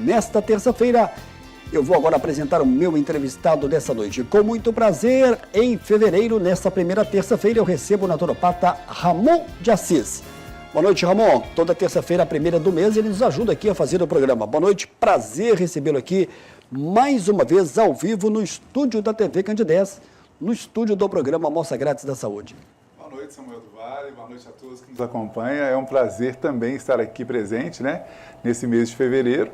Nesta terça-feira, eu vou agora apresentar o meu entrevistado dessa noite. Com muito prazer, em fevereiro, nesta primeira terça-feira, eu recebo o naturopata Ramon de Assis. Boa noite, Ramon. Toda terça-feira, a primeira do mês, ele nos ajuda aqui a fazer o programa. Boa noite, prazer recebê-lo aqui mais uma vez ao vivo no estúdio da TV Candidez, no estúdio do programa Amostra Grátis da Saúde. Boa noite, Samuel do Vale, boa noite a todos que nos acompanham. É um prazer também estar aqui presente, nesse mês de fevereiro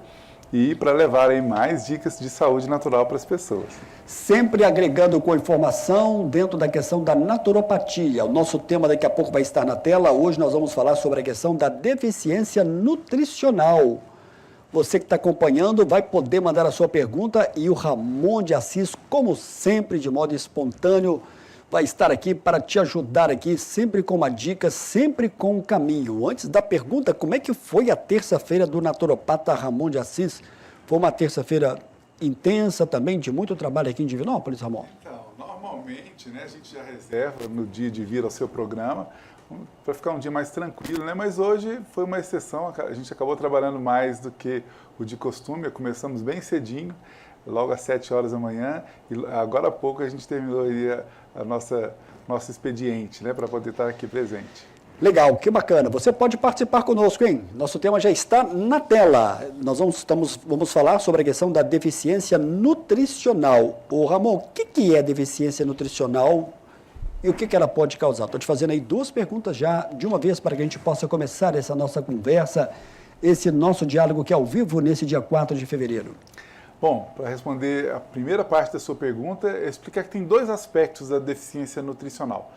e para levar aí mais dicas de saúde natural para as pessoas. Sempre agregando com informação dentro da questão da naturopatia. O nosso tema daqui a pouco vai estar na tela. Hoje nós vamos falar sobre a questão da deficiência nutricional. Você que está acompanhando vai poder mandar a sua pergunta e o Ramon de Assis, como sempre, de modo espontâneo, vai estar aqui para te ajudar aqui, sempre com uma dica, sempre com um caminho. Antes da pergunta, como é que foi a terça-feira do naturopata Ramon de Assis? Foi uma terça-feira intensa também, de muito trabalho aqui em Divinópolis, Ramon? Então, normalmente, a gente já reserva no dia de vir ao seu programa para ficar um dia mais tranquilo, mas hoje foi uma exceção, a gente acabou trabalhando mais do que o de costume, começamos bem cedinho, logo às 7 horas da manhã, e agora há pouco a gente terminou aí nosso expediente, para poder estar aqui presente. Legal, que bacana. Você pode participar conosco, hein? Nosso tema já está na tela. Nós vamos falar sobre a questão da deficiência nutricional. Ô Ramon, o que é deficiência nutricional e o que ela pode causar? Estou te fazendo aí duas perguntas já de uma vez para que a gente possa começar essa nossa conversa, esse nosso diálogo que é ao vivo nesse dia 4 de fevereiro. Bom, para responder a primeira parte da sua pergunta, é explicar que tem dois aspectos da deficiência nutricional.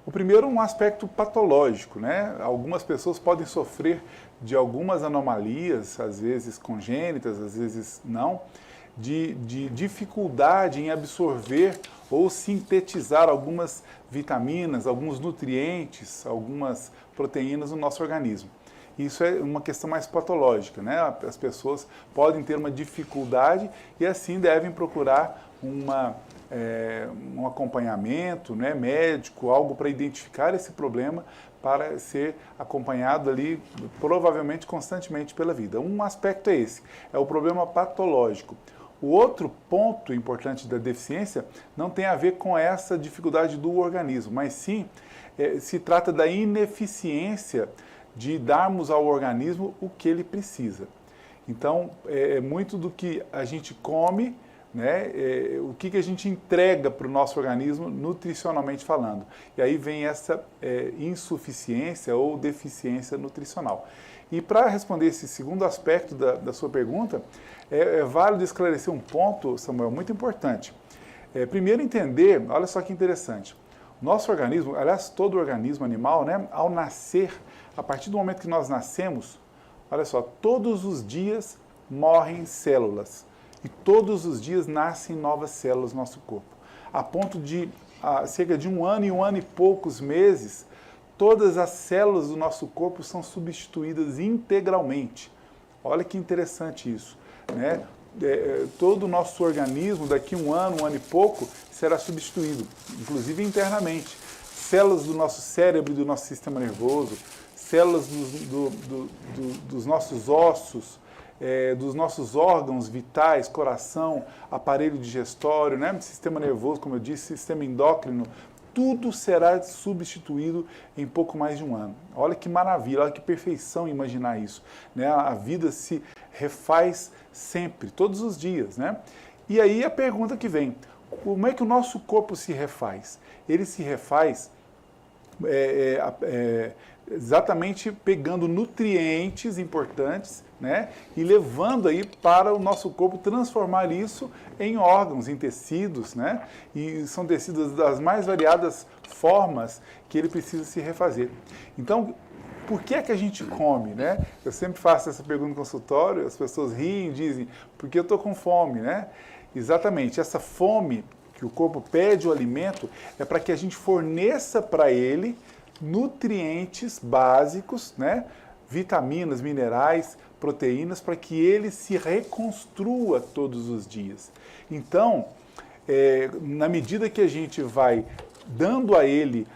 O primeiro é um aspecto patológico, Algumas pessoas podem sofrer de algumas anomalias, às vezes congênitas, às vezes não, de dificuldade em absorver ou sintetizar algumas vitaminas, alguns nutrientes, algumas proteínas no nosso organismo. Isso é uma questão mais patológica, As pessoas podem ter uma dificuldade e assim devem procurar um acompanhamento médico, algo para identificar esse problema, para ser acompanhado ali, provavelmente constantemente pela vida. Um aspecto é esse, é o problema patológico. O outro ponto importante da deficiência não tem a ver com essa dificuldade do organismo, mas sim se trata da ineficiência de darmos ao organismo o que ele precisa. Então, é muito do que a gente come, o que a gente entrega para o nosso organismo, nutricionalmente falando. E aí vem essa insuficiência ou deficiência nutricional. E para responder esse segundo aspecto da sua pergunta, é válido esclarecer um ponto, Samuel, muito importante. Primeiro entender, olha só que interessante, nosso organismo, aliás, todo organismo animal, ao nascer, a partir do momento que nós nascemos, olha só, todos os dias morrem células e todos os dias nascem novas células no nosso corpo. A ponto de, cerca de um ano e poucos meses, todas as células do nosso corpo são substituídas integralmente. Olha que interessante isso, todo o nosso organismo, daqui um ano e pouco, será substituído, inclusive internamente. Células do nosso cérebro e do nosso sistema nervoso, células dos nossos ossos, dos nossos órgãos vitais, coração, aparelho digestório, sistema nervoso, como eu disse, sistema endócrino, tudo será substituído em pouco mais de um ano. Olha que maravilha, olha que perfeição imaginar isso. A vida se refaz sempre, todos os dias. E aí a pergunta que vem, como é que o nosso corpo se refaz? Ele se refaz exatamente pegando nutrientes importantes, e levando aí para o nosso corpo transformar isso em órgãos, em tecidos, e são tecidos das mais variadas formas que ele precisa se refazer. Então, por que é que a gente come, Eu sempre faço essa pergunta no consultório, as pessoas riem e dizem, porque eu estou com fome, Exatamente, essa fome que o corpo pede o alimento é para que a gente forneça para ele nutrientes básicos, vitaminas, minerais, proteínas, para que ele se reconstrua todos os dias. Então, na medida que a gente vai dando a ele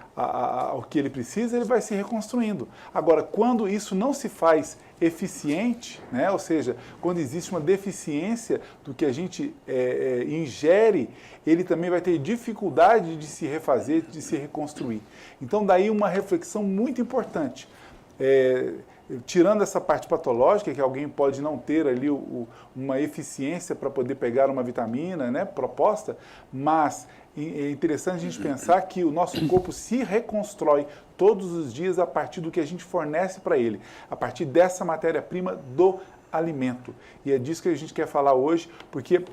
o que ele precisa, ele vai se reconstruindo. Agora, quando isso não se faz eficiente, né? Ou seja, quando existe uma deficiência do que a gente ingere, ele também vai ter dificuldade de se refazer, de se reconstruir. Então, daí uma reflexão muito importante. Tirando essa parte patológica, que alguém pode não ter ali uma eficiência para poder pegar uma vitamina, né, proposta, mas é interessante a gente pensar que o nosso corpo se reconstrói todos os dias a partir do que a gente fornece para ele, a partir dessa matéria-prima do alimento. E é disso que a gente quer falar hoje, porque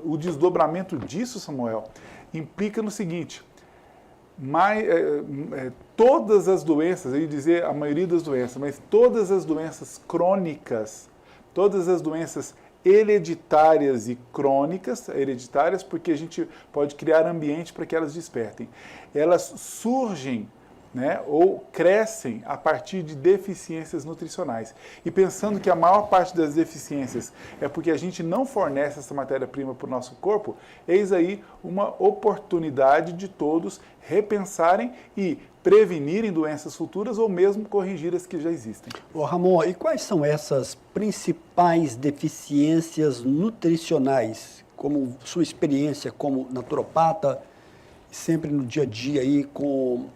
o desdobramento disso, Samuel, implica no seguinte: todas as doenças, eu ia dizer a maioria das doenças, mas todas as doenças crônicas, todas as doenças hereditárias e crônicas, hereditárias porque a gente pode criar ambiente para que elas despertem, elas surgem, né, ou crescem a partir de deficiências nutricionais. E pensando que a maior parte das deficiências é porque a gente não fornece essa matéria-prima para o nosso corpo, eis aí uma oportunidade de todos repensarem e prevenirem doenças futuras ou mesmo corrigir as que já existem. Ô Ramon, e quais são essas principais deficiências nutricionais, como sua experiência como naturopata, sempre no dia a dia aí com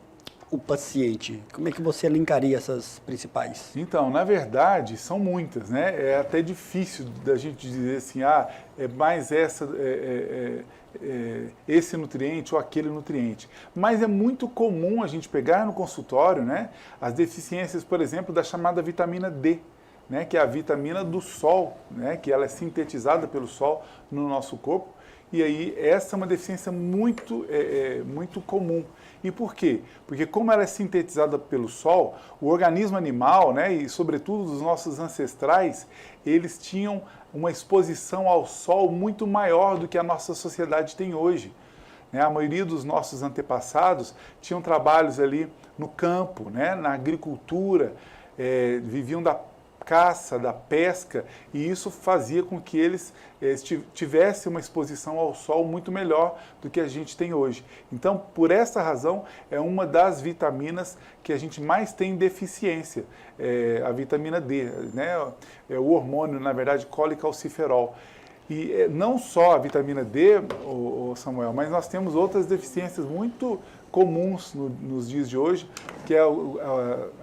o paciente? Como é que você elencaria essas principais? Então, na verdade, são muitas, né? É até difícil da gente dizer assim, é mais esse nutriente ou aquele nutriente. Mas é muito comum a gente pegar no consultório, né, as deficiências, por exemplo, da chamada vitamina D, né, que é a vitamina do sol, né, que ela é sintetizada pelo sol no nosso corpo. E aí essa é uma deficiência muito comum. E por quê? Porque como ela é sintetizada pelo sol, o organismo animal, né, e sobretudo os nossos ancestrais, eles tinham uma exposição ao sol muito maior do que a nossa sociedade tem hoje. A maioria dos nossos antepassados tinham trabalhos ali no campo, né, na agricultura, viviam da caça, da pesca, e isso fazia com que eles tivessem uma exposição ao sol muito melhor do que a gente tem hoje. Então, por essa razão, é uma das vitaminas que a gente mais tem deficiência, a vitamina D, né? É o hormônio, na verdade, colicalciferol. E não só a vitamina D, Samuel, mas nós temos outras deficiências muito comuns nos dias de hoje, que é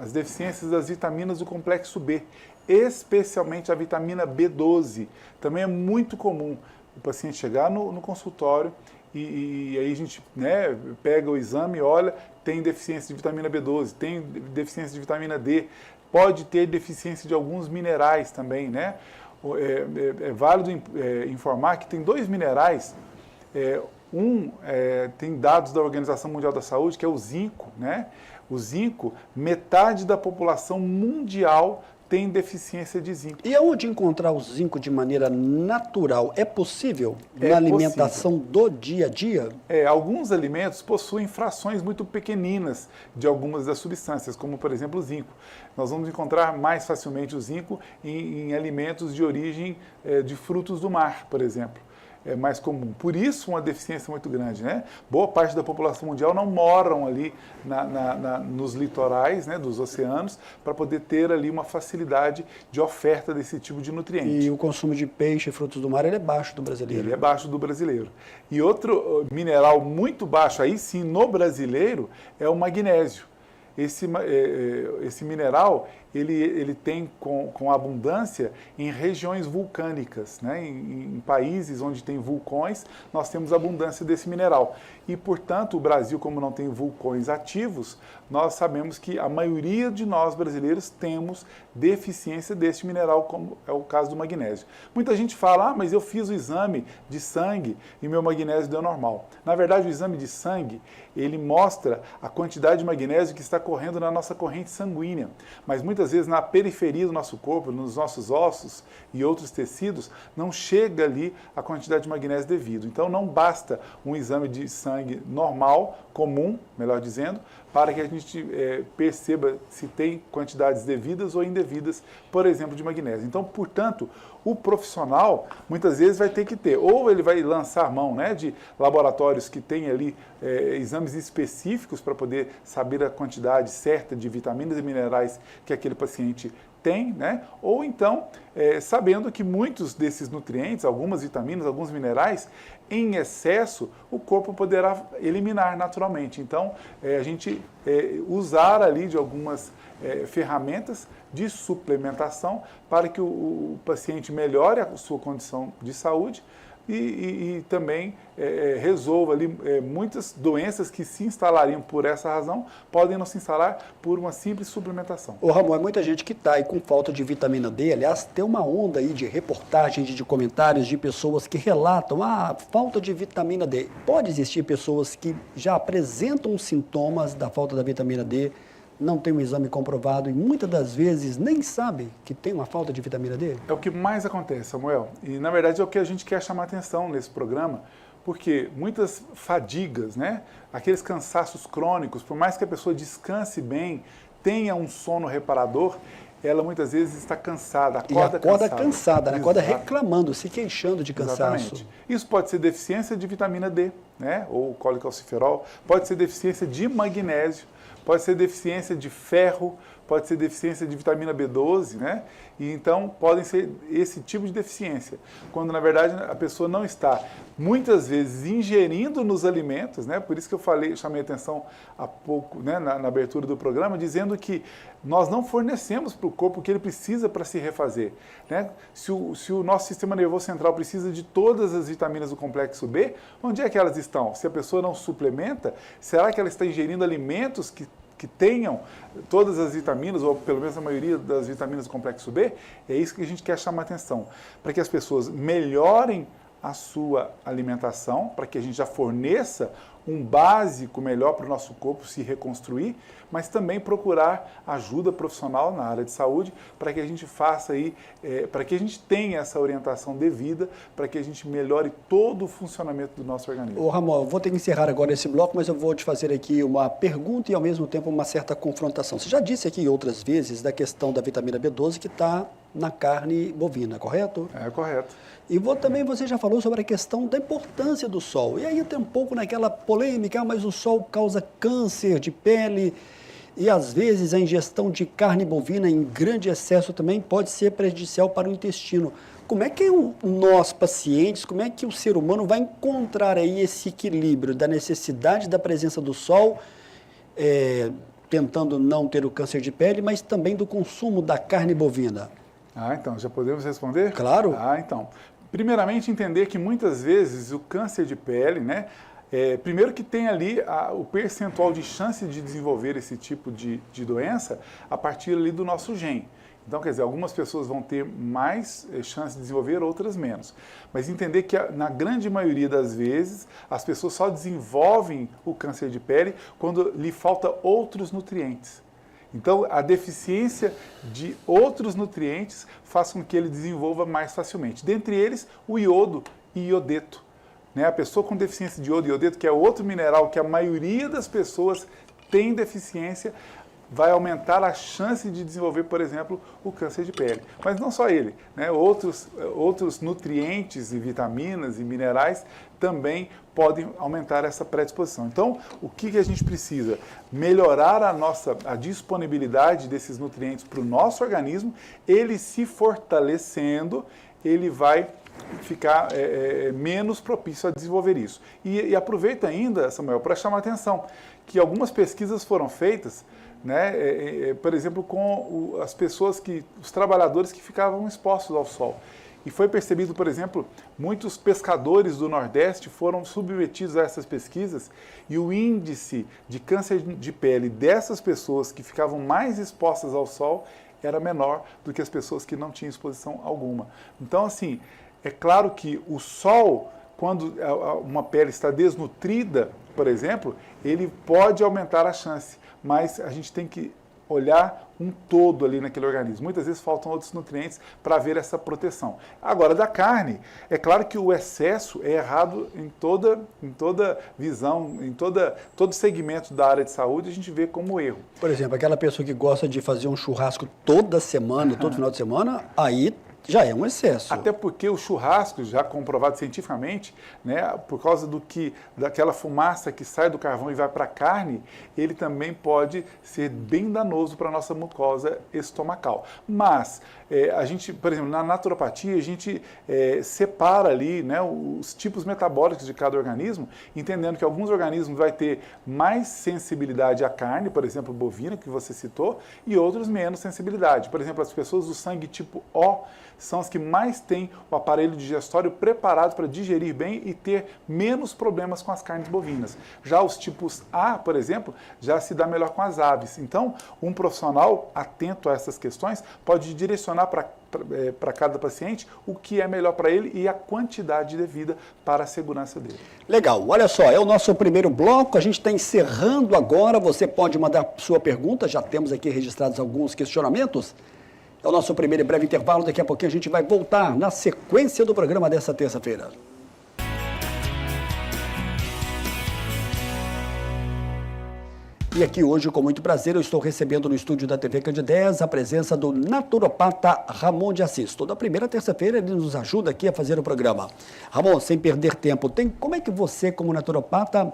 as deficiências das vitaminas do complexo B, especialmente a vitamina B12. Também é muito comum o paciente chegar no consultório e aí a gente, né, pega o exame e olha, tem deficiência de vitamina B12, tem deficiência de vitamina D, pode ter deficiência de alguns minerais também, né? É válido informar que tem 2 minerais, tem dados da Organização Mundial da Saúde, que é o zinco, né? O zinco, metade da população mundial tem deficiência de zinco. E aonde encontrar o zinco de maneira natural? É possível na alimentação do dia a dia? Alguns alimentos possuem frações muito pequeninas de algumas das substâncias, como por exemplo o zinco. Nós vamos encontrar mais facilmente o zinco em alimentos de origem de frutos do mar, por exemplo. É mais comum. Por isso, uma deficiência muito grande, né? Boa parte da população mundial não moram ali nos litorais, né, dos oceanos, para poder ter ali uma facilidade de oferta desse tipo de nutriente. E o consumo de peixe e frutos do mar, ele é baixo do brasileiro. Ele é baixo do brasileiro. E outro mineral muito baixo, aí sim, no brasileiro, é o magnésio. Esse mineral, ele tem com abundância em regiões vulcânicas, né? Em países onde tem vulcões, nós temos abundância desse mineral. E, portanto, o Brasil, como não tem vulcões ativos, nós sabemos que a maioria de nós brasileiros temos deficiência deste mineral, como é o caso do magnésio. Muita gente fala, mas eu fiz o exame de sangue e meu magnésio deu normal. Na verdade, o exame de sangue, ele mostra a quantidade de magnésio que está correndo na nossa corrente sanguínea. Mas muitas vezes na periferia do nosso corpo, nos nossos ossos e outros tecidos, não chega ali a quantidade de magnésio devido. Então não basta um exame de sangue normal, comum, melhor dizendo, para que a gente perceba se tem quantidades devidas ou indevidas, por exemplo, de magnésio. Então, portanto, o profissional muitas vezes vai ter que ter, ou ele vai lançar mão, né, de laboratórios que têm ali exames específicos para poder saber a quantidade certa de vitaminas e minerais que aquele paciente tem, né? Ou então, sabendo que muitos desses nutrientes, algumas vitaminas, alguns minerais, em excesso, o corpo poderá eliminar naturalmente. Então, a gente usar ali de algumas ferramentas de suplementação para que o paciente melhore a sua condição de saúde e também resolva ali muitas doenças que se instalariam por essa razão, podem não se instalar por uma simples suplementação. Ô Ramon, é muita gente que está aí com falta de vitamina D. Aliás, tem uma onda aí de reportagens, de comentários de pessoas que relatam falta de vitamina D. Pode existir pessoas que já apresentam sintomas da falta da vitamina D, não tem um exame comprovado e muitas das vezes nem sabe que tem uma falta de vitamina D? É o que mais acontece, Samuel. E, na verdade, é o que a gente quer chamar atenção nesse programa, porque muitas fadigas, né? Aqueles cansaços crônicos, por mais que a pessoa descanse bem, tenha um sono reparador, ela muitas vezes está cansada, acorda cansada, né? Acorda reclamando, se queixando de cansaço. Exatamente. Isso pode ser deficiência de vitamina D, né? Ou colecalciferol, pode ser deficiência de magnésio, pode ser deficiência de ferro, pode ser deficiência de vitamina B12, né? E então podem ser esse tipo de deficiência, quando na verdade a pessoa não está muitas vezes ingerindo nos alimentos, né? Por isso que eu chamei a atenção há pouco, né, na abertura do programa, dizendo que nós não fornecemos para o corpo o que ele precisa para se refazer, né? Se o nosso sistema nervoso central precisa de todas as vitaminas do complexo B, onde é que elas estão? Se a pessoa não suplementa, será que ela está ingerindo alimentos que tenham todas as vitaminas, ou pelo menos a maioria das vitaminas do complexo B? É isso que a gente quer chamar a atenção, para que as pessoas melhorem a sua alimentação, para que a gente já forneça um básico melhor para o nosso corpo se reconstruir, mas também procurar ajuda profissional na área de saúde para que a gente faça aí, para que a gente tenha essa orientação devida, para que a gente melhore todo o funcionamento do nosso organismo. Ô Ramon, eu vou ter que encerrar agora esse bloco, mas eu vou te fazer aqui uma pergunta e ao mesmo tempo uma certa confrontação. Você já disse aqui outras vezes da questão da vitamina B12 que está na carne bovina, correto? É correto. E também você já falou sobre a questão da importância do sol. E aí tem um pouco naquela polêmica, mas o sol causa câncer de pele e às vezes a ingestão de carne bovina em grande excesso também pode ser prejudicial para o intestino. Como é que nós, pacientes, como é que o ser humano vai encontrar aí esse equilíbrio da necessidade da presença do sol, tentando não ter o câncer de pele, mas também do consumo da carne bovina? Então, já podemos responder? Claro. Então. Primeiramente, entender que muitas vezes o câncer de pele, né? Primeiro que tem ali o percentual de chance de desenvolver esse tipo de doença a partir ali do nosso gene. Então, quer dizer, algumas pessoas vão ter mais chance de desenvolver, outras menos. Mas entender que na grande maioria das vezes as pessoas só desenvolvem o câncer de pele quando lhe falta outros nutrientes. Então, a deficiência de outros nutrientes faz com que ele desenvolva mais facilmente. Dentre eles, o iodo e iodeto. Né? A pessoa com deficiência de iodo e iodeto, que é outro mineral que a maioria das pessoas tem deficiência, vai aumentar a chance de desenvolver, por exemplo, o câncer de pele. Mas não só ele, né? Outros nutrientes e vitaminas e minerais também podem aumentar essa predisposição. Então, o que a gente precisa? Melhorar a disponibilidade desses nutrientes para o nosso organismo. Ele se fortalecendo, ele vai ficar menos propício a desenvolver isso. E aproveita ainda, Samuel, para chamar a atenção que algumas pesquisas foram feitas, né, por exemplo, com as pessoas os trabalhadores que ficavam expostos ao sol. E foi percebido, por exemplo, muitos pescadores do Nordeste foram submetidos a essas pesquisas e o índice de câncer de pele dessas pessoas que ficavam mais expostas ao sol era menor do que as pessoas que não tinham exposição alguma. Então, assim, é claro que o sol, quando uma pele está desnutrida, por exemplo, ele pode aumentar a chance, mas a gente tem que olhar um todo ali naquele organismo. Muitas vezes faltam outros nutrientes para haver essa proteção. Agora, da carne, é claro que o excesso é errado em toda visão, em todo segmento da área de saúde, a gente vê como erro. Por exemplo, aquela pessoa que gosta de fazer um churrasco toda semana, todo final de semana, aí já é um excesso. Até porque o churrasco, já comprovado cientificamente, né, por causa daquela fumaça que sai do carvão e vai para a carne, ele também pode ser bem danoso para a nossa mucosa estomacal. Mas, a gente, por exemplo, na naturopatia, a gente separa ali, né, os tipos metabólicos de cada organismo, entendendo que alguns organismos vai ter mais sensibilidade à carne, por exemplo, bovina, que você citou, e outros menos sensibilidade. Por exemplo, as pessoas do sangue tipo O são as que mais têm o aparelho digestório preparado para digerir bem e ter menos problemas com as carnes bovinas. Já os tipos A, por exemplo, já se dá melhor com as aves. Então, um profissional atento a essas questões pode direcionar para cada paciente o que é melhor para ele e a quantidade devida para a segurança dele. Legal, olha só, é o nosso primeiro bloco, a gente está encerrando agora, você pode mandar sua pergunta, já temos aqui registrados alguns questionamentos. É o nosso primeiro e breve intervalo, daqui a pouquinho a gente vai voltar na sequência do programa dessa terça-feira. E aqui hoje, com muito prazer, eu estou recebendo no estúdio da TV Candidez a presença do naturopata Ramon de Assis. Toda primeira terça-feira ele nos ajuda aqui a fazer o programa. Ramon, sem perder tempo, como é que você, como naturopata,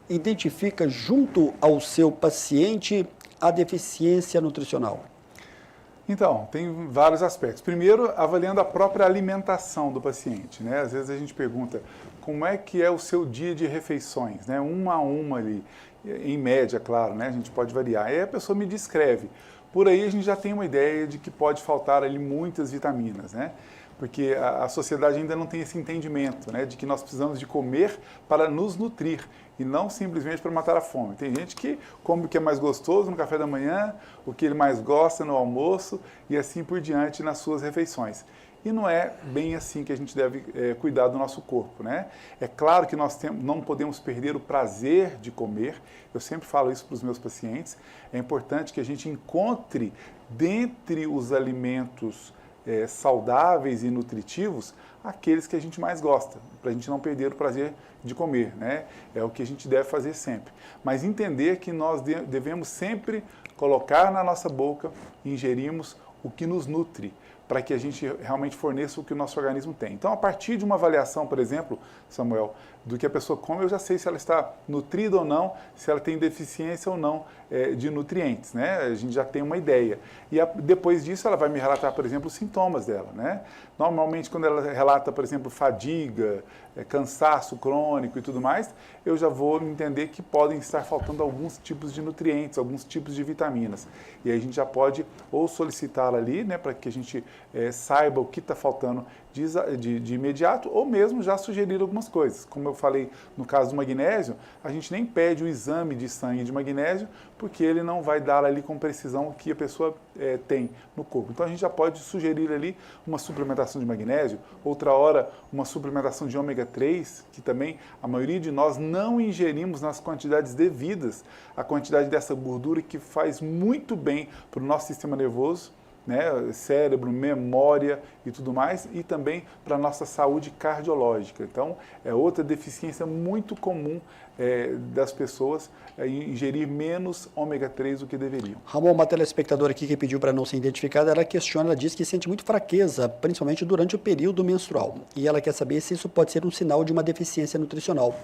identifica junto ao seu paciente a deficiência nutricional? Então, tem vários aspectos. Primeiro, avaliando a própria alimentação do paciente, né? Às vezes a gente pergunta como é que é o seu dia de refeições, né? Uma a uma ali, em média, claro, né? A gente pode variar. Aí a pessoa me descreve. Por aí a gente já tem uma ideia de que pode faltar ali muitas vitaminas, né? Porque a sociedade ainda não tem esse entendimento, né, de que nós precisamos de comer para nos nutrir e não simplesmente para matar a fome. Tem gente que come o que é mais gostoso no café da manhã, o que ele mais gosta no almoço e assim por diante nas suas refeições. E não é bem assim que a gente deve cuidar do nosso corpo, né? É claro que nós não podemos perder o prazer de comer. Eu sempre falo isso para os meus pacientes. É importante que a gente encontre dentre os alimentos saudáveis e nutritivos, aqueles que a gente mais gosta, para a gente não perder o prazer de comer, né? É o que a gente deve fazer sempre. Mas entender que nós devemos sempre colocar na nossa boca e ingerirmos o que nos nutre, para que a gente realmente forneça o que o nosso organismo tem. Então, a partir de uma avaliação, por exemplo, Samuel, do que a pessoa come, eu já sei se ela está nutrida ou não, se ela tem deficiência ou não de nutrientes, né? A gente já tem uma ideia. E depois disso, ela vai me relatar, por exemplo, os sintomas dela, né? Normalmente, quando ela relata, por exemplo, fadiga, cansaço crônico e tudo mais, eu já vou entender que podem estar faltando alguns tipos de nutrientes, alguns tipos de vitaminas. E aí a gente já pode ou solicitar ali, né, para que a gente saiba o que está faltando de imediato, ou mesmo já sugerir algumas coisas. Como eu falei no caso do magnésio, a gente nem pede o exame de sangue de magnésio, porque ele não vai dar ali com precisão o que a pessoa tem no corpo. Então a gente já pode sugerir ali uma suplementação de magnésio, outra hora uma suplementação de ômega 3, que também a maioria de nós não ingerimos nas quantidades devidas, a quantidade dessa gordura que faz muito bem para o nosso sistema nervoso, né, cérebro, memória e tudo mais, e também para a nossa saúde cardiológica. Então, é outra deficiência muito comum das pessoas ingerir menos ômega 3 do que deveriam. Ramon, uma telespectadora aqui que pediu para não ser identificada, ela questiona, ela diz que sente muito fraqueza, principalmente durante o período menstrual. E ela quer saber se isso pode ser um sinal de uma deficiência nutricional.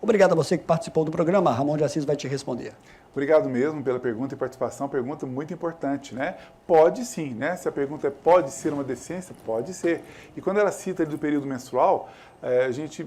Obrigado a você que participou do programa. Ramon de Assis vai te responder. Obrigado mesmo pela pergunta e participação, pergunta muito importante, né? Pode sim, né? Se a pergunta é pode ser uma deficiência, pode ser. E quando ela cita ali do período menstrual, a gente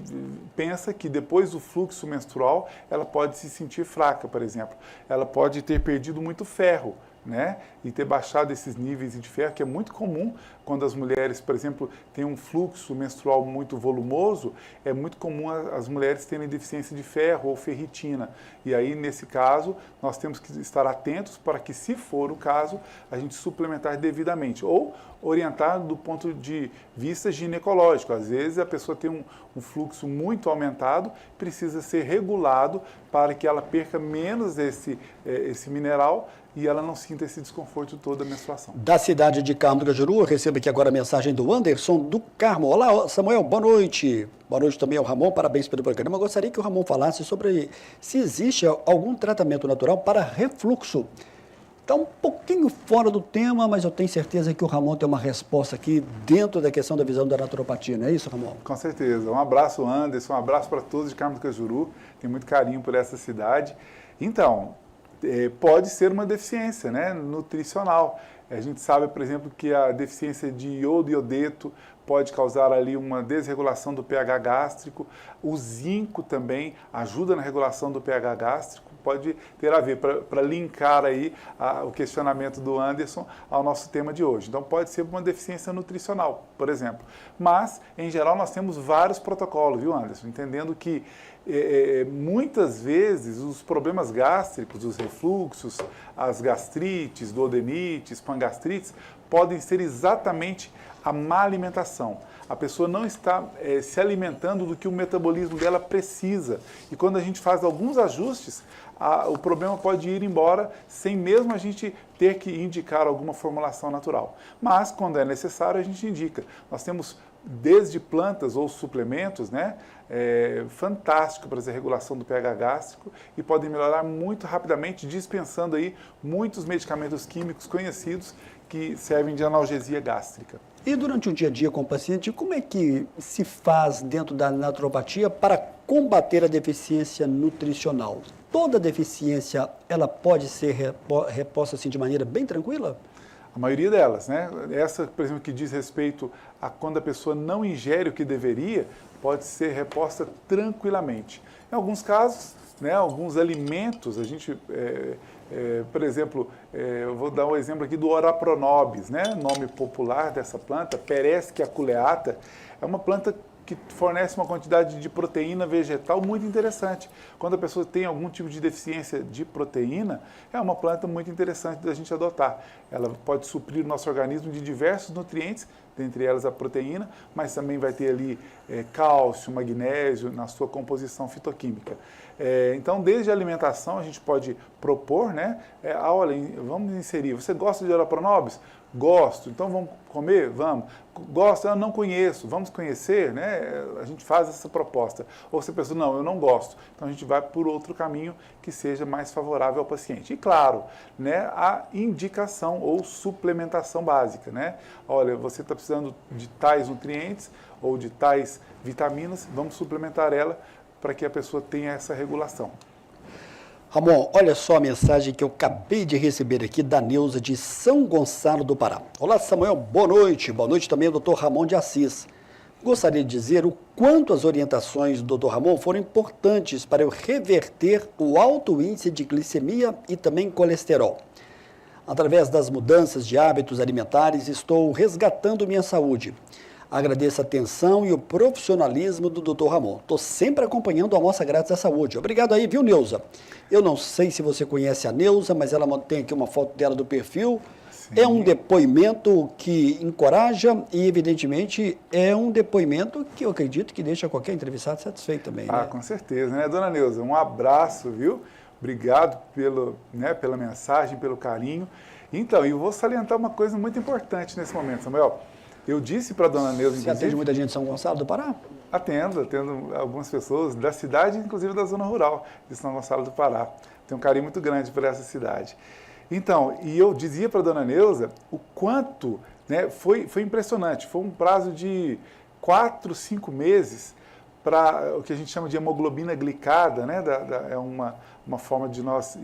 pensa que depois do fluxo menstrual, ela pode se sentir fraca, por exemplo. Ela pode ter perdido muito ferro, né? E ter baixado esses níveis de ferro, que é muito comum quando as mulheres, por exemplo, têm um fluxo menstrual muito volumoso, é muito comum as mulheres terem deficiência de ferro ou ferritina. E aí, nesse caso, nós temos que estar atentos para que, se for o caso, a gente suplementar devidamente. Ou orientar do ponto de vista ginecológico. Às vezes a pessoa tem um fluxo muito aumentado, precisa ser regulado para que ela perca menos esse mineral e ela não sinta esse desconforto todo da menstruação. Da cidade de Carmo do Cajuru, eu recebo aqui agora a mensagem do Anderson do Carmo. Olá, Samuel, boa noite. Boa noite também ao Ramon, parabéns pelo programa. Eu gostaria que o Ramon falasse sobre se existe algum tratamento natural para refluxo. Está um pouquinho fora do tema, mas eu tenho certeza que o Ramon tem uma resposta aqui dentro da questão da visão da naturopatia, não é isso, Ramon? Com certeza. Um abraço, Anderson, um abraço para todos de Carmo do Cajuru. Tenho muito carinho por essa cidade. Então, pode ser uma deficiência, né, nutricional. A gente sabe, por exemplo, que a deficiência de iodo e iodeto pode causar ali uma desregulação do pH gástrico. O zinco também ajuda na regulação do pH gástrico. Pode ter a ver, para linkar aí o questionamento do Anderson ao nosso tema de hoje. Então, pode ser uma deficiência nutricional, por exemplo. Mas, em geral, nós temos vários protocolos, viu, Anderson? Entendendo que muitas vezes os problemas gástricos, os refluxos, as gastrites, duodenites, pangastrites, podem ser exatamente a má alimentação. A pessoa não está se alimentando do que o metabolismo dela precisa. E quando a gente faz alguns ajustes, o problema pode ir embora sem mesmo a gente ter que indicar alguma formulação natural. Mas, quando é necessário, a gente indica. Nós temos desde plantas ou suplementos, né, fantástico para essa regulação do pH gástrico e podem melhorar muito rapidamente, dispensando aí muitos medicamentos químicos conhecidos que servem de analgesia gástrica. E durante o dia a dia com o paciente, como é que se faz dentro da naturopatia para combater a deficiência nutricional? Toda deficiência, ela pode ser reposta assim de maneira bem tranquila? A maioria delas, né? Essa, por exemplo, que diz respeito a quando a pessoa não ingere o que deveria, pode ser reposta tranquilamente. Em alguns casos, né, alguns alimentos, a gente, por exemplo, eu vou dar um exemplo aqui do Ora pronobis, né? Nome popular dessa planta, Pereschia aculeata, é uma planta que fornece uma quantidade de proteína vegetal muito interessante. Quando a pessoa tem algum tipo de deficiência de proteína, é uma planta muito interessante da gente adotar. Ela pode suprir o nosso organismo de diversos nutrientes, dentre elas a proteína, mas também vai ter ali cálcio, magnésio na sua composição fitoquímica. Então, desde a alimentação, a gente pode propor, né? Olha, vamos inserir. Você gosta de Ora pronobis? Gosto. Então, vamos comer? Vamos. Gosto? Eu não conheço. Vamos conhecer? Né? A gente faz essa proposta. Ou se a pessoa, não, eu não gosto. Então, a gente vai por outro caminho que seja mais favorável ao paciente. E, claro, né, a indicação ou suplementação básica. Né? Olha, você está precisando de tais nutrientes ou de tais vitaminas, vamos suplementar ela para que a pessoa tenha essa regulação. Ramon, olha só a mensagem que eu acabei de receber aqui da Neuza de São Gonçalo do Pará. Olá, Samuel, boa noite. Boa noite também ao Dr. Ramon de Assis. Gostaria de dizer o quanto as orientações do Dr. Ramon foram importantes para eu reverter o alto índice de glicemia e também colesterol. Através das mudanças de hábitos alimentares, estou resgatando minha saúde. Agradeço a atenção e o profissionalismo do Dr. Ramon. Estou sempre acompanhando a Amostra Grátis da Saúde. Obrigado aí, viu, Neuza? Eu não sei se você conhece a Neuza, mas ela tem aqui uma foto dela do perfil. Sim. É um depoimento que encoraja e, evidentemente, é um depoimento que eu acredito que deixa qualquer entrevistado satisfeito também. Ah, né? Com certeza, né, dona Neuza? Um abraço, viu? Obrigado pela mensagem, pelo carinho. Então, eu vou salientar uma coisa muito importante nesse momento, Samuel. Eu disse para a dona Neuza... Você atende muita gente de São Gonçalo do Pará? Atendo algumas pessoas da cidade, inclusive da zona rural de São Gonçalo do Pará. Tenho um carinho muito grande por essa cidade. Então, e eu dizia para a dona Neuza o quanto, né, foi impressionante. Foi um prazo de 4, 5 meses para o que a gente chama de hemoglobina glicada, né? É uma forma de nós...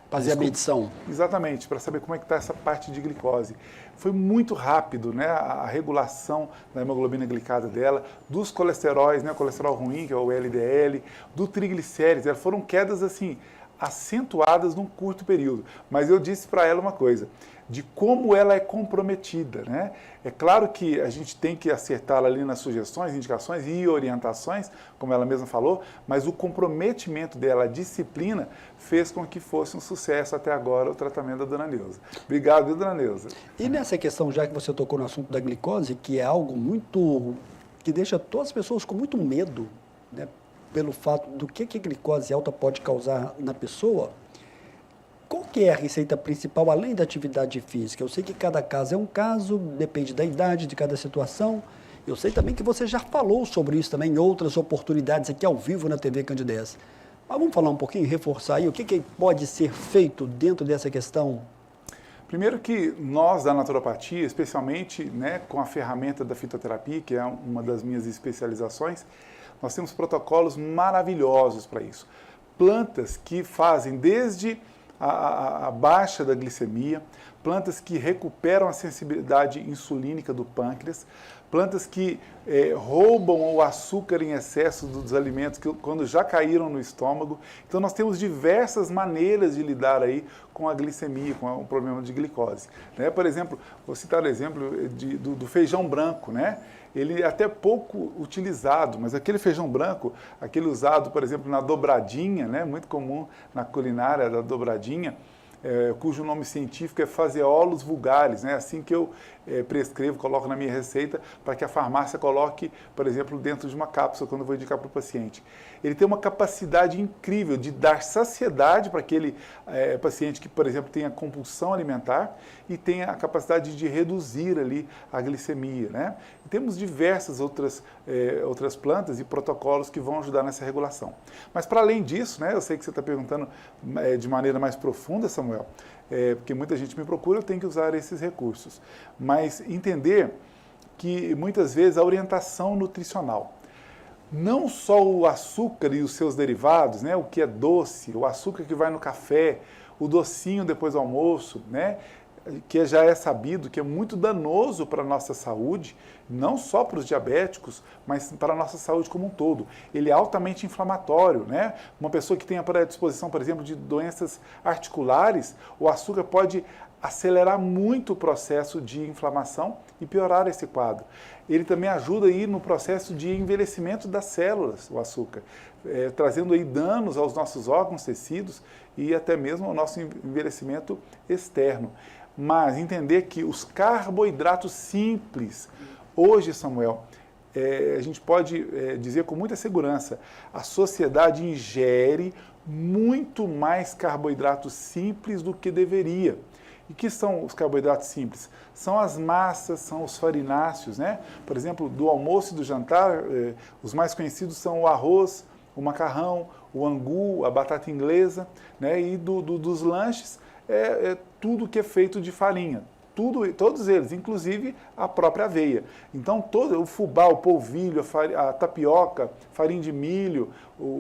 fazer a medição. Exatamente, para saber como é que está essa parte de glicose. Foi muito rápido, né, a regulação da hemoglobina glicada dela, dos colesteróis, né, o colesterol ruim, que é o LDL, do triglicérides. Foram quedas assim acentuadas num curto período. Mas eu disse para ela uma coisa, de como ela é comprometida, né? É claro que a gente tem que acertá-la ali nas sugestões, indicações e orientações, como ela mesma falou, mas o comprometimento dela, a disciplina, fez com que fosse um sucesso até agora o tratamento da dona Neuza. Obrigado, viu, dona Neuza? E nessa questão, já que você tocou no assunto da glicose, que é algo muito... que deixa todas as pessoas com muito medo, né? Pelo fato do que a glicose alta pode causar na pessoa, que é a receita principal, além da atividade física? Eu sei que cada caso é um caso, depende da idade, de cada situação. Eu sei também que você já falou sobre isso também em outras oportunidades aqui ao vivo na TV Candidez. Mas vamos falar um pouquinho, reforçar aí, o que pode ser feito dentro dessa questão? Primeiro que nós da naturopatia, especialmente, né, com a ferramenta da fitoterapia, que é uma das minhas especializações, nós temos protocolos maravilhosos para isso. Plantas que fazem desde a baixa da glicemia, plantas que recuperam a sensibilidade insulínica do pâncreas, plantas que roubam o açúcar em excesso dos alimentos quando já caíram no estômago. Então nós temos diversas maneiras de lidar aí com a glicemia, com o problema de glicose. Né? Por exemplo, vou citar o exemplo do feijão branco, né? Ele é até pouco utilizado, mas aquele feijão branco, aquele usado, por exemplo, na dobradinha, né? Muito comum na culinária da dobradinha, cujo nome científico é Phaseolus vulgaris, né? Assim que eu prescrevo, coloco na minha receita, para que a farmácia coloque, por exemplo, dentro de uma cápsula, quando eu vou indicar para o paciente. Ele tem uma capacidade incrível de dar saciedade para aquele paciente que, por exemplo, tenha compulsão alimentar e tenha a capacidade de reduzir ali a glicemia, né? E temos diversas outras plantas e protocolos que vão ajudar nessa regulação. Mas, para além disso, né, eu sei que você está perguntando de maneira mais profunda, Samuel, porque muita gente me procura, eu tenho que usar esses recursos. Mas entender que, muitas vezes, a orientação nutricional, não só o açúcar e os seus derivados, né, o que é doce, o açúcar que vai no café, o docinho depois do almoço, né, que já é sabido que é muito danoso para a nossa saúde, não só para os diabéticos, mas para a nossa saúde como um todo. Ele é altamente inflamatório, né? Uma pessoa que tem a predisposição, por exemplo, de doenças articulares, o açúcar pode acelerar muito o processo de inflamação e piorar esse quadro. Ele também ajuda aí no processo de envelhecimento das células, o açúcar, trazendo aí danos aos nossos órgãos, tecidos e até mesmo ao nosso envelhecimento externo. Mas entender que os carboidratos simples, hoje, Samuel, a gente pode dizer com muita segurança, a sociedade ingere muito mais carboidratos simples do que deveria. E que são os carboidratos simples? São as massas, são os farináceos, né? Por exemplo, do almoço e do jantar, os mais conhecidos são o arroz, o macarrão, o angu, a batata inglesa, né? E dos lanches, tudo que é feito de farinha. Todos eles, inclusive a própria aveia. Então, todo o fubá, o polvilho, a tapioca, farinha de milho,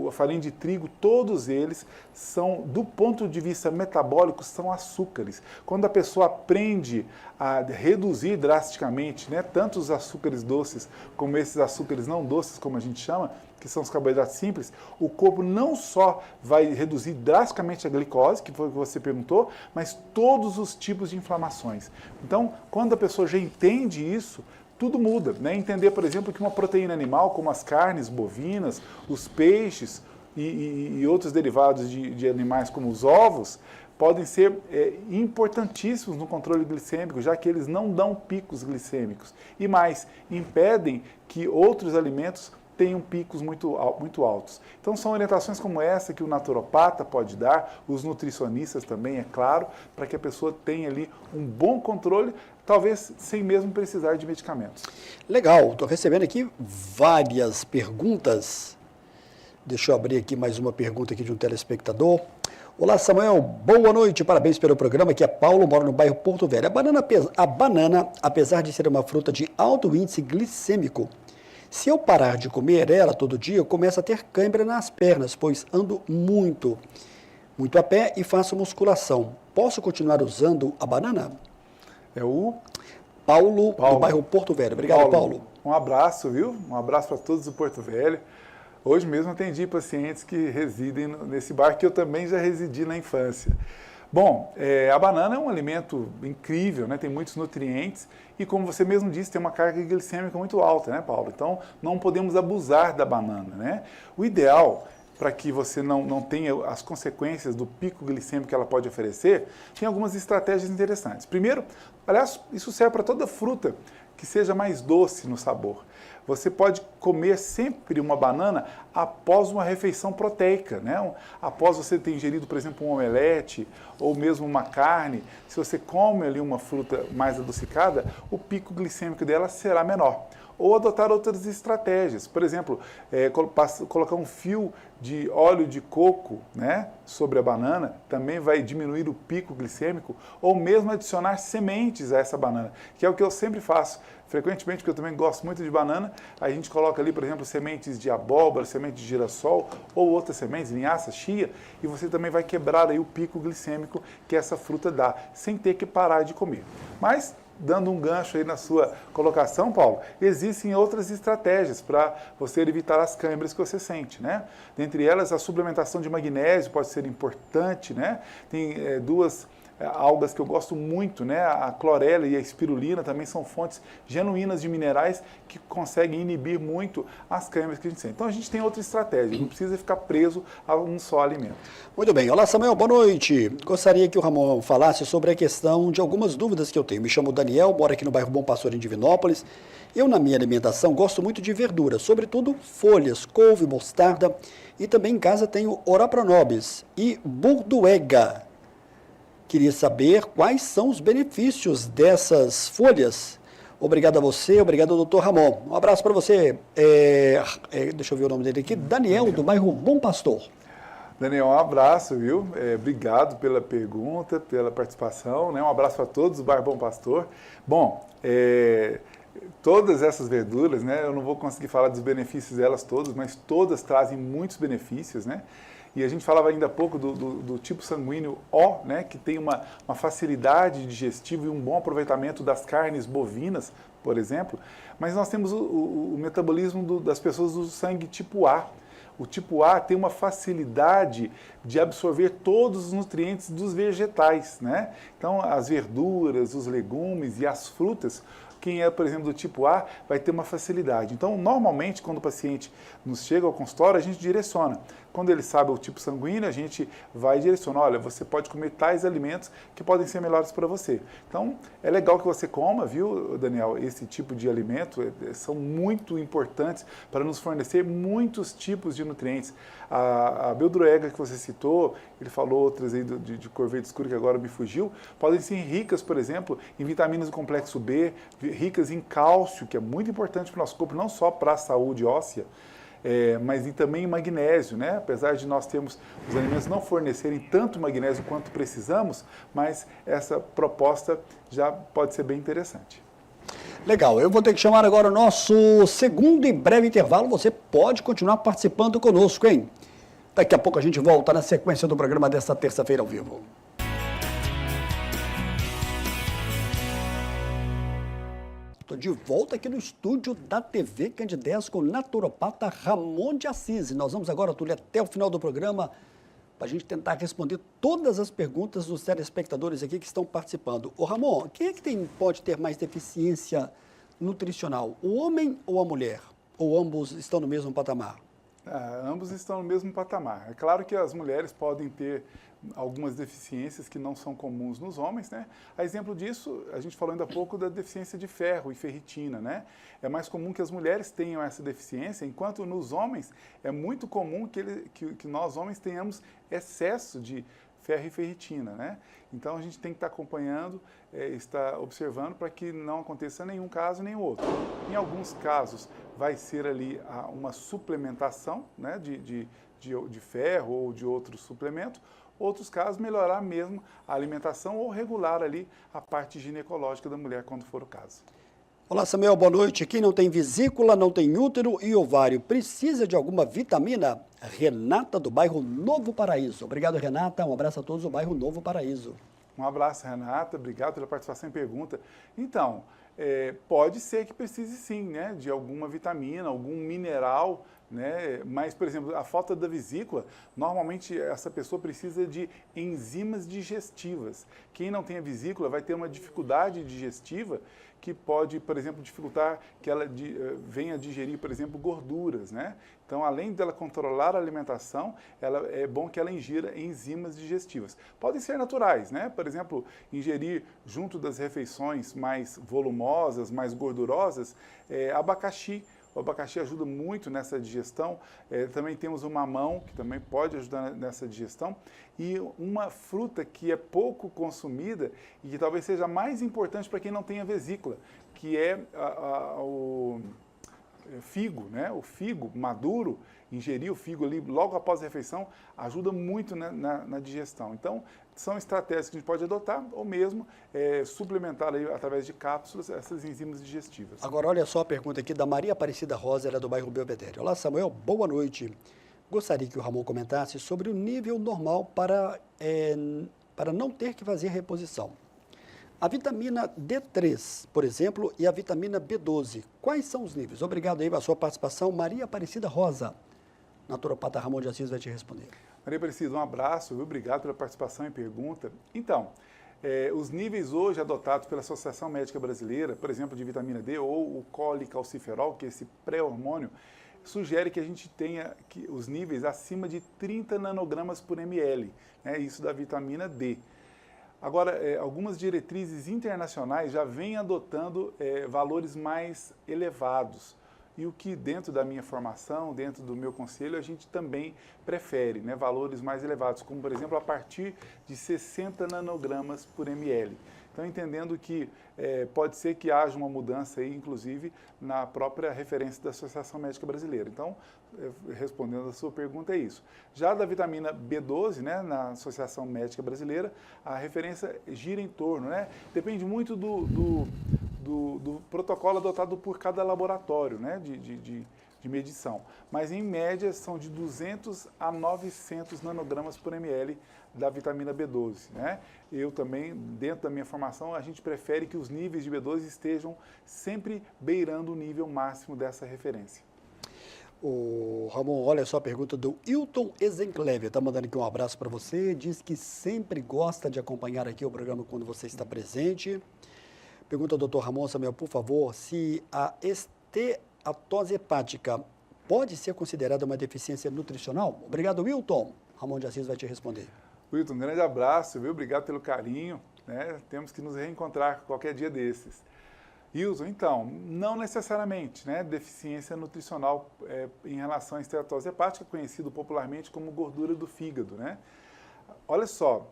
a farinha de trigo, todos eles são, do ponto de vista metabólico, são açúcares. Quando a pessoa aprende a reduzir drasticamente, né, tanto os açúcares doces como esses açúcares não doces, como a gente chama, que são os carboidratos simples, o corpo não só vai reduzir drasticamente a glicose, que foi o que você perguntou, mas todos os tipos de inflamações. Então, quando a pessoa já entende isso, tudo muda, né? Entender, por exemplo, que uma proteína animal, como as carnes bovinas, os peixes e outros derivados de animais, como os ovos, podem ser importantíssimos no controle glicêmico, já que eles não dão picos glicêmicos. E mais, impedem que outros alimentos tenham picos muito altos. Então são orientações como essa que o naturopata pode dar, os nutricionistas também, é claro, para que a pessoa tenha ali um bom controle, talvez sem mesmo precisar de medicamentos. Legal, estou recebendo aqui várias perguntas. Deixa eu abrir aqui mais uma pergunta aqui de um telespectador. Olá, Samuel, boa noite, parabéns pelo programa, aqui é Paulo, moro no bairro Porto Velho. A banana, apesar de ser uma fruta de alto índice glicêmico, se eu parar de comer ela todo dia, eu começo a ter cãibra nas pernas, pois ando muito a pé e faço musculação. Posso continuar usando a banana? É o Paulo, do bairro Porto Velho. Obrigado, Paulo. Um abraço, viu? Um abraço para todos do Porto Velho. Hoje mesmo atendi pacientes que residem nesse bairro, que eu também já residi na infância. Bom, a banana é um alimento incrível, né? Tem muitos nutrientes e, como você mesmo disse, tem uma carga glicêmica muito alta, né, Paulo? Então, não podemos abusar da banana, né? O ideal, para que você não tenha as consequências do pico glicêmico que ela pode oferecer, tem algumas estratégias interessantes. Primeiro, aliás, isso serve para toda fruta que seja mais doce no sabor. você pode comer sempre uma banana após uma refeição proteica, né? Após você ter ingerido, por exemplo, um omelete ou mesmo uma carne, se você come ali uma fruta mais adocicada, o pico glicêmico dela será menor. Ou adotar outras estratégias. Por exemplo, colocar um fio de óleo de coco, né, sobre a banana, também vai diminuir o pico glicêmico, ou mesmo adicionar sementes a essa banana, que é o que eu sempre faço. Frequentemente, porque eu também gosto muito de banana, a gente coloca ali, por exemplo, sementes de abóbora, sementes de girassol, ou outras sementes, linhaça, chia, e você também vai quebrar aí o pico glicêmico que essa fruta dá, sem ter que parar de comer. Mas, dando um gancho aí na sua colocação, Paulo, existem outras estratégias para você evitar as câimbras que você sente, né? Dentre elas, a suplementação de magnésio pode ser importante, né? Tem duas algas que eu gosto muito, né? A clorela e a espirulina também são fontes genuínas de minerais que conseguem inibir muito as câimbras que a gente sente. Então a gente tem outra estratégia, não precisa ficar preso a um só alimento. Muito bem. Olá, Samuel, boa noite. Gostaria que o Ramon falasse sobre a questão de algumas dúvidas que eu tenho. Me chamo Daniel, moro aqui no bairro Bom Pastor, em Divinópolis. Eu, na minha alimentação, gosto muito de verduras, sobretudo folhas, couve, mostarda, e também em casa tenho ora pronobis e burduega. Queria saber quais são os benefícios dessas folhas. Obrigado a você, obrigado ao doutor Ramon. Um abraço para você. Deixa eu ver o nome dele aqui. Daniel, do bairro Bom Pastor. Daniel, um abraço, viu? Obrigado pela pergunta, pela participação, né? Um abraço para todos do bairro Bom Pastor. Bom, todas essas verduras, né? Eu não vou conseguir falar dos benefícios delas todas, mas todas trazem muitos benefícios, né? E a gente falava ainda há pouco do tipo sanguíneo O, né, que tem uma facilidade digestiva e um bom aproveitamento das carnes bovinas, por exemplo, mas nós temos o metabolismo das pessoas do sangue tipo A. O tipo A tem uma facilidade de absorver todos os nutrientes dos vegetais, né? Então, as verduras, os legumes e as frutas, quem é, por exemplo, do tipo A, vai ter uma facilidade. Então, normalmente, quando o paciente nos chega ao consultório, a gente direciona. Quando ele sabe o tipo sanguíneo, a gente vai direcionar, olha, você pode comer tais alimentos que podem ser melhores para você. Então, é legal que você coma, viu, Daniel, esse tipo de alimento, são muito importantes para nos fornecer muitos tipos de nutrientes. A beldroega que você citou, ele falou outras aí de corveto escuro que agora me fugiu, podem ser ricas, por exemplo, em vitaminas do complexo B, ricas em cálcio, que é muito importante para o nosso corpo, não só para a saúde óssea, mas também em magnésio, né? Apesar de nós termos os alimentos não fornecerem tanto magnésio quanto precisamos, mas essa proposta já pode ser bem interessante. Legal, eu vou ter que chamar agora o nosso segundo e breve intervalo. Você pode continuar participando conosco, hein? Daqui a pouco a gente volta na sequência do programa desta terça-feira ao vivo. Estou de volta aqui no estúdio da TV Candidez com o naturopata Ramon de Assis. Nós vamos agora, Túlio, até o final do programa para a gente tentar responder todas as perguntas dos telespectadores aqui que estão participando. Ô Ramon, quem é que pode ter mais deficiência nutricional, o homem ou a mulher? Ou ambos estão no mesmo patamar? Ambos estão no mesmo patamar. É claro que as mulheres podem ter algumas deficiências que não são comuns nos homens, né? A exemplo disso, a gente falou ainda há pouco da deficiência de ferro e ferritina, né? É mais comum que as mulheres tenham essa deficiência, enquanto nos homens é muito comum que nós homens tenhamos excesso de ferro e ferritina, né? Então a gente tem que estar acompanhando, estar observando para que não aconteça nenhum caso nem outro. Em alguns casos vai ser ali uma suplementação, né, de ferro ou de outro suplemento. Outros casos, melhorar mesmo a alimentação ou regular ali a parte ginecológica da mulher, quando for o caso. Olá, Samuel, boa noite. Quem não tem vesícula, não tem útero e ovário, precisa de alguma vitamina? Renata, do bairro Novo Paraíso. Obrigado, Renata. Um abraço a todos do bairro Novo Paraíso. Um abraço, Renata. Obrigado pela participação e pergunta. Então, pode ser que precise sim, né, de alguma vitamina, algum mineral, né? Mas, por exemplo, a falta da vesícula, normalmente essa pessoa precisa de enzimas digestivas. Quem não tem a vesícula vai ter uma dificuldade digestiva que pode, por exemplo, dificultar que ela venha digerir, por exemplo, gorduras, né? Então, além dela controlar a alimentação, é bom que ela ingira enzimas digestivas. Podem ser naturais, né? Por exemplo, ingerir junto das refeições mais volumosas, mais gordurosas, abacaxi, O abacaxi ajuda muito nessa digestão. Também temos o mamão, que também pode ajudar nessa digestão. E uma fruta que é pouco consumida e que talvez seja mais importante para quem não tem a vesícula, que é o figo, né? O figo maduro, ingerir o figo ali logo após a refeição ajuda muito, né, na digestão. Então, são estratégias que a gente pode adotar ou mesmo suplementar aí, através de cápsulas essas enzimas digestivas. Agora, olha só a pergunta aqui da Maria Aparecida Rosa, ela é do bairro Belvedere. Olá, Samuel, boa noite. Gostaria que o Ramon comentasse sobre o nível normal para não ter que fazer reposição. A vitamina D3, por exemplo, e a vitamina B12, quais são os níveis? Obrigado aí pela sua participação, Maria Aparecida Rosa. Naturopata Ramon de Assis vai te responder. Maria Aparecida, um abraço, viu? Obrigado pela participação e pergunta. Então, os níveis hoje adotados pela Associação Médica Brasileira, por exemplo, de vitamina D ou o colicalciferol, que é esse pré-hormônio, sugere que a gente tenha os níveis acima de 30 nanogramas por ml, né? Isso da vitamina D. Agora, algumas diretrizes internacionais já vêm adotando valores mais elevados. E o que dentro da minha formação, dentro do meu conselho, a gente também prefere, né, valores mais elevados, como por exemplo a partir de 60 nanogramas por ml. Então, entendendo que pode ser que haja uma mudança aí, inclusive, na própria referência da Associação Médica Brasileira. Então, respondendo a sua pergunta, é isso. Já da vitamina B12, né, na Associação Médica Brasileira, a referência gira em torno, né, depende muito do protocolo adotado por cada laboratório, né, de medição. Mas, em média, são de 200 a 900 nanogramas por ml da vitamina B12. Né? Eu também, dentro da minha formação, a gente prefere que os níveis de B12 estejam sempre beirando o nível máximo dessa referência. O Ramon, olha só a pergunta do Hilton Ezencleve, está mandando aqui um abraço para você, diz que sempre gosta de acompanhar aqui o programa quando você está presente. Pergunta ao Dr. Ramon Samuel, por favor, se a esteatose hepática pode ser considerada uma deficiência nutricional? Obrigado, Wilton. Ramon de Assis vai te responder. Wilton, um grande abraço, viu? Obrigado pelo carinho. Né? Temos que nos reencontrar qualquer dia desses. Wilson, então, não necessariamente, né? Deficiência nutricional em relação à esteatose hepática, conhecido popularmente como gordura do fígado. Né? Olha só,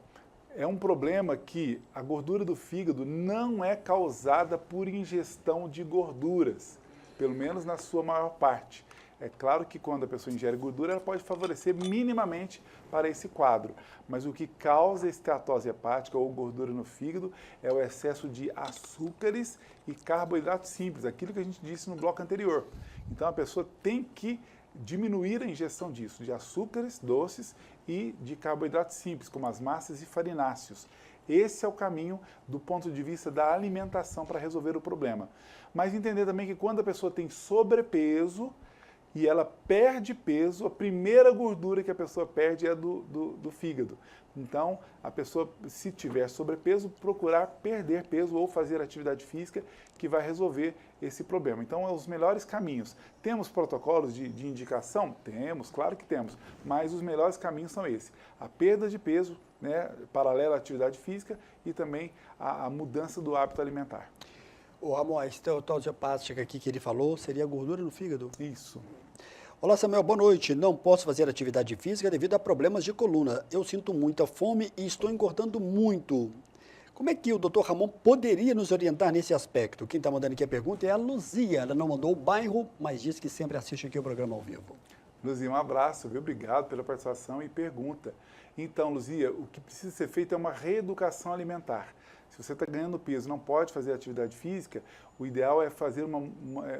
é um problema que a gordura do fígado não é causada por ingestão de gorduras, pelo menos na sua maior parte. É claro que quando a pessoa ingere gordura, ela pode favorecer minimamente para esse quadro. Mas o que causa esteatose hepática ou gordura no fígado é o excesso de açúcares e carboidratos simples, aquilo que a gente disse no bloco anterior. Então a pessoa tem que diminuir a ingestão disso, de açúcares doces e de carboidratos simples, como as massas e farináceos. Esse é o caminho do ponto de vista da alimentação para resolver o problema. Mas entender também que quando a pessoa tem sobrepeso e ela perde peso, a primeira gordura que a pessoa perde é do fígado. Então, a pessoa, se tiver sobrepeso, procurar perder peso ou fazer atividade física, que vai resolver esse problema. Então, é os melhores caminhos. Temos protocolos de indicação? Temos, claro que temos. Mas os melhores caminhos são esses. A perda de peso, né, paralela à atividade física e também a mudança do hábito alimentar. O Ramon, a esteatose hepática aqui que ele falou seria gordura no fígado? Isso. Olá, Samuel, boa noite. Não posso fazer atividade física devido a problemas de coluna. Eu sinto muita fome e estou engordando muito. Como é que o Dr. Ramon poderia nos orientar nesse aspecto? Quem está mandando aqui a pergunta é a Luzia. Ela não mandou o bairro, mas disse que sempre assiste aqui o programa ao vivo. Luzia, um abraço, viu? Obrigado pela participação e pergunta. Então, Luzia, o que precisa ser feito é uma reeducação alimentar. Se você está ganhando peso e não pode fazer atividade física, o ideal é fazer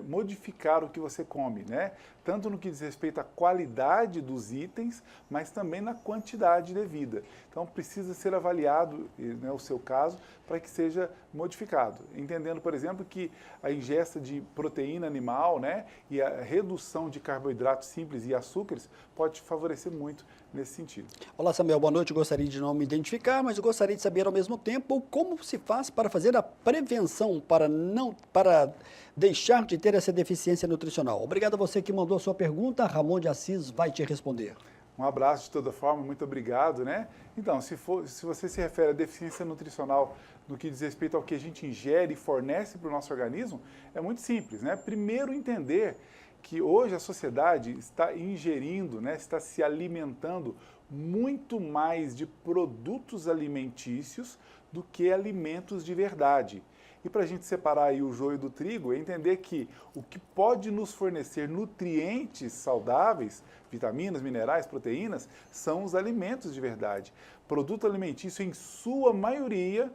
modificar o que você come, né? Tanto no que diz respeito à qualidade dos itens, mas também na quantidade devida. Então, precisa ser avaliado, né, o seu caso, para que seja modificado. Entendendo, por exemplo, que a ingesta de proteína animal, né, e a redução de carboidratos simples e açúcares pode favorecer muito nesse sentido. Olá, Samuel, boa noite. Gostaria de não me identificar, mas gostaria de saber ao mesmo tempo como se faz para fazer a prevenção para deixar de ter essa deficiência nutricional. Obrigado a você que mandou a sua pergunta. Ramon de Assis vai te responder. Um abraço de toda forma, muito obrigado, né? Então, se você se refere à deficiência nutricional no que diz respeito ao que a gente ingere e fornece para o nosso organismo, é muito simples, né? Primeiro, entender que hoje a sociedade está ingerindo, né, está se alimentando muito mais de produtos alimentícios do que alimentos de verdade. E para a gente separar aí o joio do trigo, é entender que o que pode nos fornecer nutrientes saudáveis, vitaminas, minerais, proteínas, são os alimentos de verdade. Produto alimentício, em sua maioria,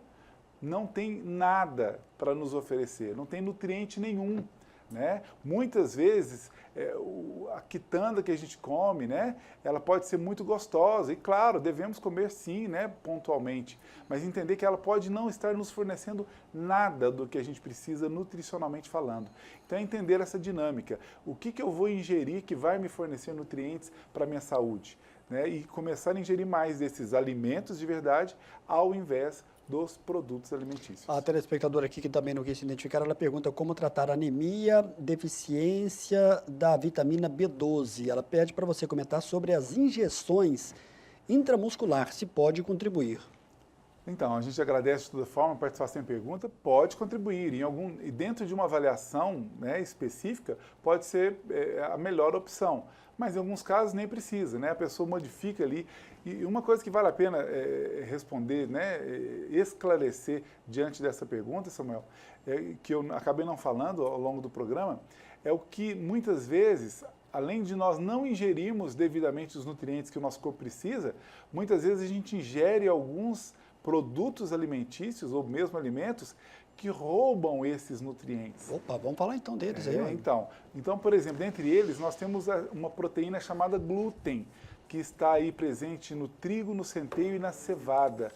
não tem nada para nos oferecer, não tem nutriente nenhum. Né? Muitas vezes a quitanda que a gente come, né, ela pode ser muito gostosa e claro, devemos comer sim, né, pontualmente, mas entender que ela pode não estar nos fornecendo nada do que a gente precisa nutricionalmente falando. Então é entender essa dinâmica, o que eu vou ingerir que vai me fornecer nutrientes para a minha saúde, né, e começar a ingerir mais desses alimentos de verdade ao invés dos produtos alimentícios. A telespectadora aqui, que também não quis se identificar, ela pergunta como tratar anemia, deficiência da vitamina B12. Ela pede para você comentar sobre as injeções intramuscular, se pode contribuir. Então, a gente agradece de toda forma a participação em pergunta, pode contribuir. E dentro de uma avaliação, né, específica, pode ser a melhor opção. Mas em alguns casos nem precisa, né? A pessoa modifica ali. E uma coisa que vale a pena responder, né, esclarecer diante dessa pergunta, Samuel, que eu acabei não falando ao longo do programa, é o que muitas vezes, além de nós não ingerirmos devidamente os nutrientes que o nosso corpo precisa, muitas vezes a gente ingere alguns produtos alimentícios ou mesmo alimentos que roubam esses nutrientes. Opa, vamos falar então deles aí. Então, por exemplo, dentre eles nós temos uma proteína chamada glúten, que está aí presente no trigo, no centeio e na cevada.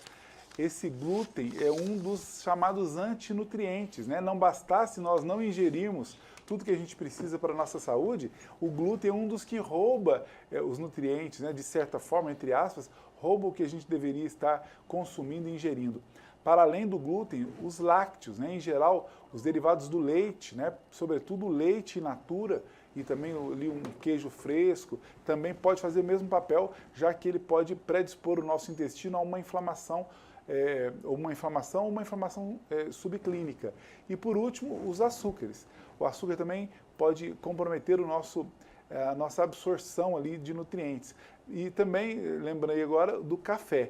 Esse glúten é um dos chamados antinutrientes, né? Não bastasse nós não ingerirmos tudo que a gente precisa para a nossa saúde, o glúten é um dos que rouba os nutrientes, né? De certa forma, entre aspas, rouba o que a gente deveria estar consumindo e ingerindo. Para além do glúten, os lácteos, né? Em geral, os derivados do leite, né? Sobretudo o leite in natura e também ali um queijo fresco, também pode fazer o mesmo papel, já que ele pode predispor o nosso intestino a uma inflamação, subclínica. E por último, os açúcares. O açúcar também pode comprometer a nossa absorção ali de nutrientes. E também, lembrei agora, do café.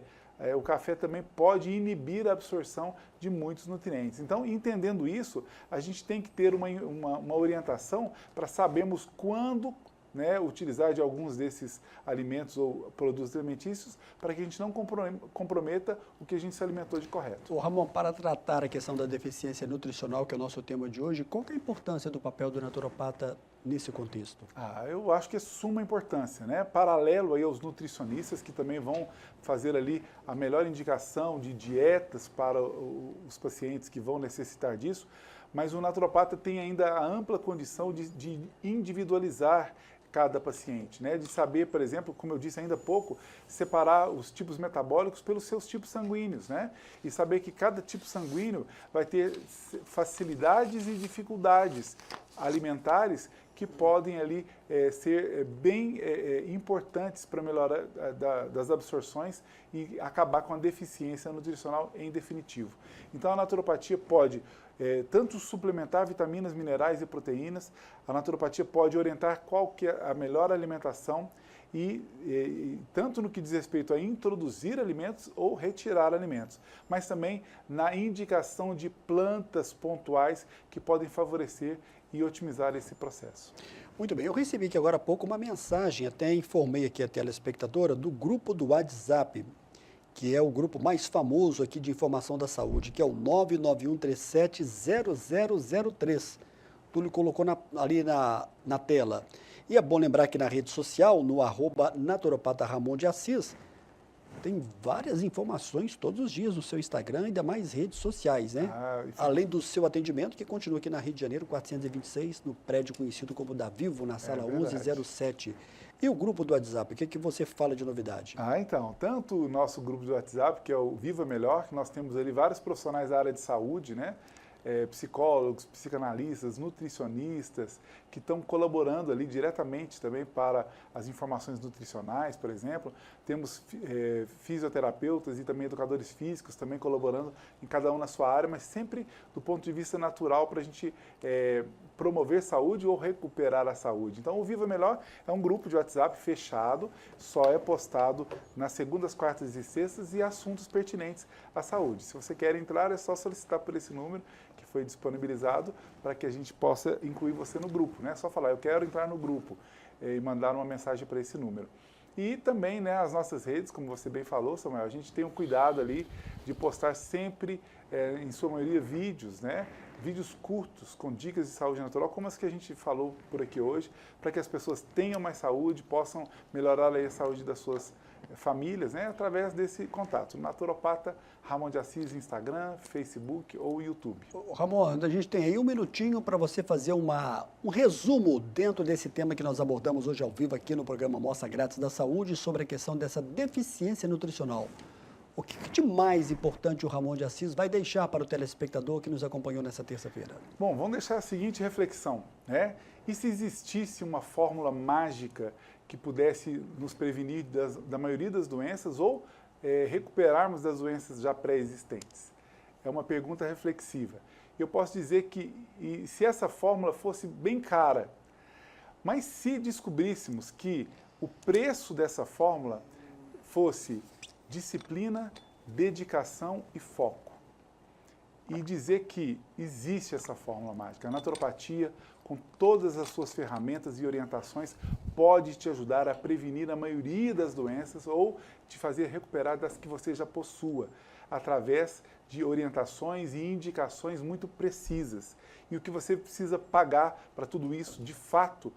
O café também pode inibir a absorção de muitos nutrientes. Então, entendendo isso, a gente tem que ter uma orientação para sabermos quando, né, utilizar de alguns desses alimentos ou produtos alimentícios para que a gente não comprometa o que a gente se alimentou de correto. Ô Ramon, para tratar a questão da deficiência nutricional, que é o nosso tema de hoje, qual que é a importância do papel do naturopata nesse contexto? Eu acho que é suma importância, né? Paralelo aí aos nutricionistas que também vão fazer ali a melhor indicação de dietas para os pacientes que vão necessitar disso, mas o naturopata tem ainda a ampla condição de individualizar cada paciente, né? De saber, por exemplo, como eu disse ainda há pouco, separar os tipos metabólicos pelos seus tipos sanguíneos, né? E saber que cada tipo sanguíneo vai ter facilidades e dificuldades alimentares que podem ali ser bem importantes para a melhora das absorções e acabar com a deficiência nutricional em definitivo. Então a naturopatia pode tanto suplementar vitaminas, minerais e proteínas, a naturopatia pode orientar qual que é a melhor alimentação e tanto no que diz respeito a introduzir alimentos ou retirar alimentos, mas também na indicação de plantas pontuais que podem favorecer e otimizar esse processo. Muito bem, eu recebi aqui agora há pouco uma mensagem, até informei aqui a telespectadora, do grupo do WhatsApp, que é o grupo mais famoso aqui de informação da saúde, que é o 991370003. Túlio colocou ali na tela. E é bom lembrar que na rede social, no @naturopata Ramon de Assis, tem várias informações todos os dias no seu Instagram e demais redes sociais, né? Além do seu atendimento, que continua aqui na Rio de Janeiro, 426, no prédio conhecido como da Vivo, na sala 1107. E o grupo do WhatsApp, o que você fala de novidade? Então, tanto o nosso grupo do WhatsApp, que é o Viva Melhor, que nós temos ali vários profissionais da área de saúde, né? psicólogos, psicanalistas, nutricionistas, que estão colaborando ali diretamente também para as informações nutricionais, por exemplo. Temos fisioterapeutas e também educadores físicos também colaborando em cada um na sua área, mas sempre do ponto de vista natural para a gente promover saúde ou recuperar a saúde. Então, o Viva Melhor é um grupo de WhatsApp fechado, só é postado nas segundas, quartas e sextas e assuntos pertinentes à saúde. Se você quer entrar, é só solicitar por esse número que foi disponibilizado para que a gente possa incluir você no grupo, né? É só falar, eu quero entrar no grupo e mandar uma mensagem para esse número. E também, né, as nossas redes, como você bem falou, Samuel, a gente tem um cuidado ali de postar sempre, em sua maioria, vídeos, né? Vídeos curtos com dicas de saúde natural, como as que a gente falou por aqui hoje, para que as pessoas tenham mais saúde, possam melhorar aí a saúde das suas famílias, né, através desse contato. Naturopata Ramon de Assis, Instagram, Facebook ou YouTube. Ramon, a gente tem aí um minutinho para você fazer um resumo dentro desse tema que nós abordamos hoje ao vivo aqui no programa Mostra Grátis da Saúde sobre a questão dessa deficiência nutricional. O que de mais importante o Ramon de Assis vai deixar para o telespectador que nos acompanhou nessa terça-feira? Bom, vamos deixar a seguinte reflexão, né? E se existisse uma fórmula mágica que pudesse nos prevenir da maioria das doenças ou recuperarmos das doenças já pré-existentes? É uma pergunta reflexiva. Eu posso dizer que se essa fórmula fosse bem cara, mas se descobríssemos que o preço dessa fórmula fosse disciplina, dedicação e foco. E dizer que existe essa fórmula mágica. A naturopatia, com todas as suas ferramentas e orientações, pode te ajudar a prevenir a maioria das doenças ou te fazer recuperar das que você já possua, através de orientações e indicações muito precisas. E o que você precisa pagar para tudo isso, de fato,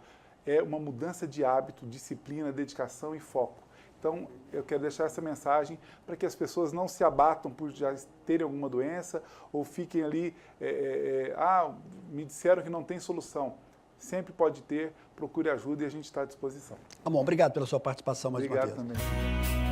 é uma mudança de hábito, disciplina, dedicação e foco. Então, eu quero deixar essa mensagem para que as pessoas não se abatam por já terem alguma doença ou fiquem ali, me disseram que não tem solução. Sempre pode ter, procure ajuda e a gente está à disposição. Ramon, obrigado pela sua participação mais uma vez. Obrigado também.